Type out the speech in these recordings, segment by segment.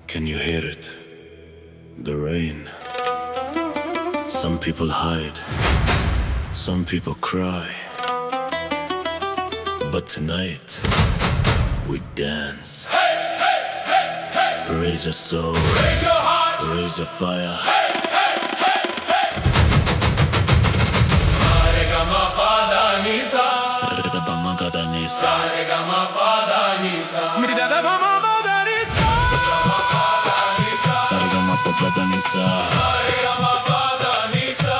Can you hear it? The rain. Some people hide, some people cry, but tonight we dance. Hey, hey, hey, hey. Raise your soul, Raise your heart, raise your fire. hey, hey, hey, hey. Sa-re-ga-ma-pa-da-ni-sa, Sargam. sa-re-ga-ma-pa-da-ni-sa, mi-di-da-da-ba-ma-ma-da-ni-sa, Sargam-pa-pa-da-ni-sa. sa-re-ga-ma-pa-da-ni-sa.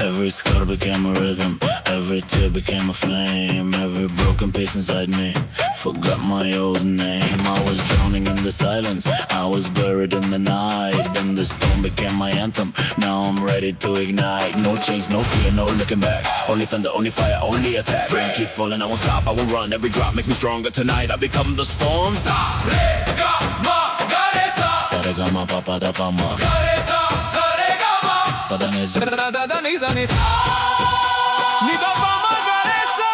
Every scar became a rhythm, every tear became a flame. Every broken piece inside me forgot my old name. I was drowning in the silence, I was buried in the night. Then the storm became my anthem, now I'm ready to ignite. No chains, no fear, no looking back. Only thunder, only fire, only attack. Rain keep falling, I won't stop, I won't run. Every drop makes me stronger. Tonight I become the storm. Sa-re-ga-ma-ga-re-sa, Sargam-pa-pa-da-pa-ma. ga-re-sa, sa-re-ga-ma, Pa-da-ni-sa. da-da-da-da-ni-sa-ni-sa, ni-da-pa-ma-ga-re-sa.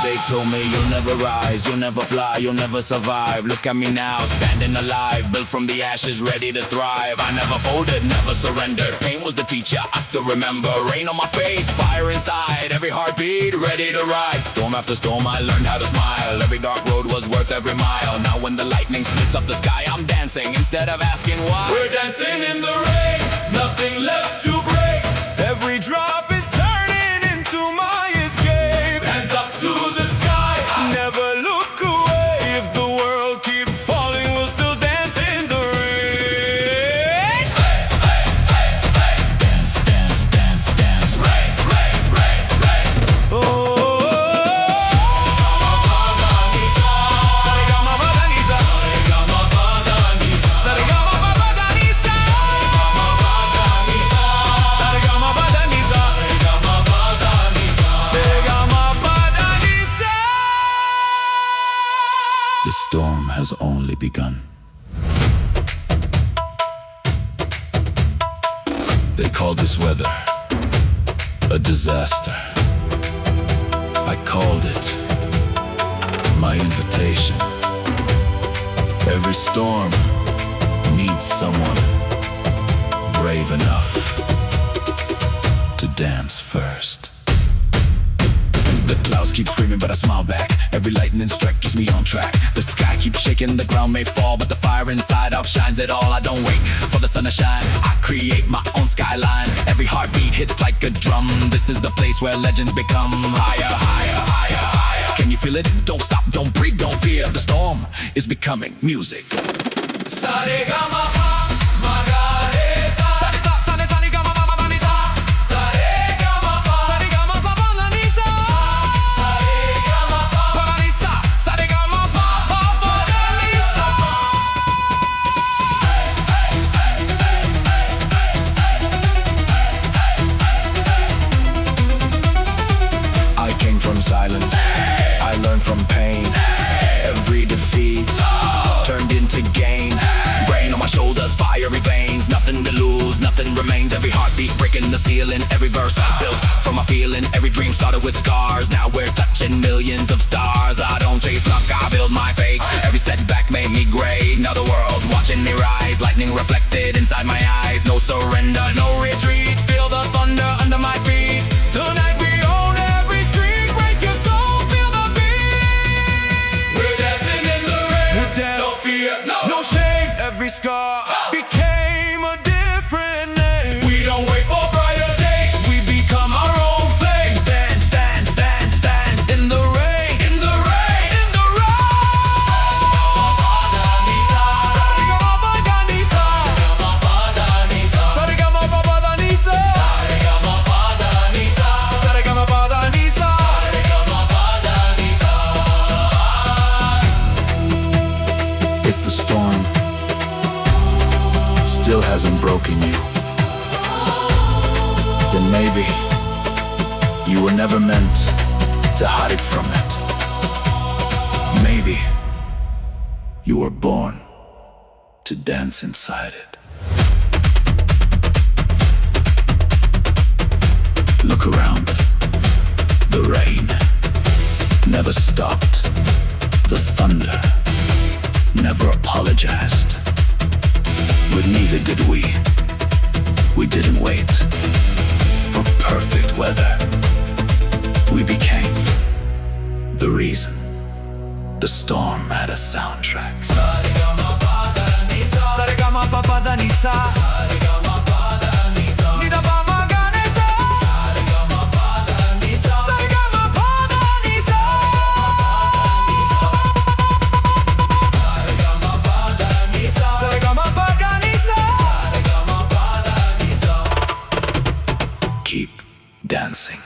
They told me you'll never rise, you'll never fly, you'll never survive. Look at me now, standing alive, built from the ashes, ready to thrive. I never folded, never surrendered. Pain was the teacher, I still remember. Rain on my face, fire inside, every heartbeat, ready to ride. Storm after storm, I learned how to smile. Every dark road was worth every mile. Now when the lightning splits up the sky, I'm dancing instead of asking why. We're dancing in the rain, nothing left to break. Every drop is turning into my escape. Hands up to the sky, never look away. If the world keeps falling, we'll still dance in the rain. Hey, hey, hey, hey. Dance, dance, dance, dance. Rain, rain, rain, rain. Oh, sa-re-ga-ma-pa-da-ni-sa, sa-re-ga-ma-pa-da-ni-sa, sa-re-ga-ma-pa-da-ni-sa, sa-re-ga-ma-pa-da-ni-sa, sa-re-ga-ma-pa-da-ni-sa. The storm has only begun. They call this weather a disaster. I called it my invitation. Every storm needs someone brave enough to dance first. The clouds keep screaming, but I smile back. Every lightning strike keeps me on track. The sky keeps shaking, the ground may fall, but the fire inside outshines it all. I don't wait for the sun to shine, I create my own skyline. Every heartbeat hits like a drum. This is the place where legends become higher, higher, higher, higher. Can you feel it? Don't stop, don't breathe, don't fear. The storm is becoming music. Sa-re-ga-ma-pa, ma-ga-re-sa, sa-re-ga-ma-pa-da-ni-sa, sa-re-ga-ma-pa, sa-re-ga-ma-pa-da-ni-sa, sa-re-ga-ma-pa-da-ni-sa, sa-re-ga-ma-pa-da-ni-sa. I came from silence, I learned from pain. Every defeat turned into gain. Brain on my shoulders, fiery veins. Nothing to lose, nothing remains. Every heartbeat breaking the ceiling. Every verse built from a feeling. Every dream started with scars. Now we're touching millions of stars. I don't chase luck, I build my fate. Every setback made me great. Now the world watching me rise. Lightning reflected inside my eyes. No surrender, no retreat. Feel the thunder under my feet. Tonight we own every street. Break your soul, feel the beat. We're dancing in the rain, no fear, no shame. Every scar became a different name. We don't wait for brighter days, we become our own flame. Dance, dance, dance, dance in the rain, in the rain, in the rain. Sa-re-ga-ma-pa-da-ni-sa, sa-re-ga-ma-pa-da-ni-sa, sa-re-ga-ma-pa-da-ni-sa, sa-re-ga-ma-pa-da-ni-sa. If the storm still hasn't broken you, then maybe you were never meant to hide from it. Maybe you were born to dance inside it. Look around. The rain never stopped. The thunder never apologized. But neither did we. We didn't wait for perfect weather. We became the reason the storm had a soundtrack. Keep dancing.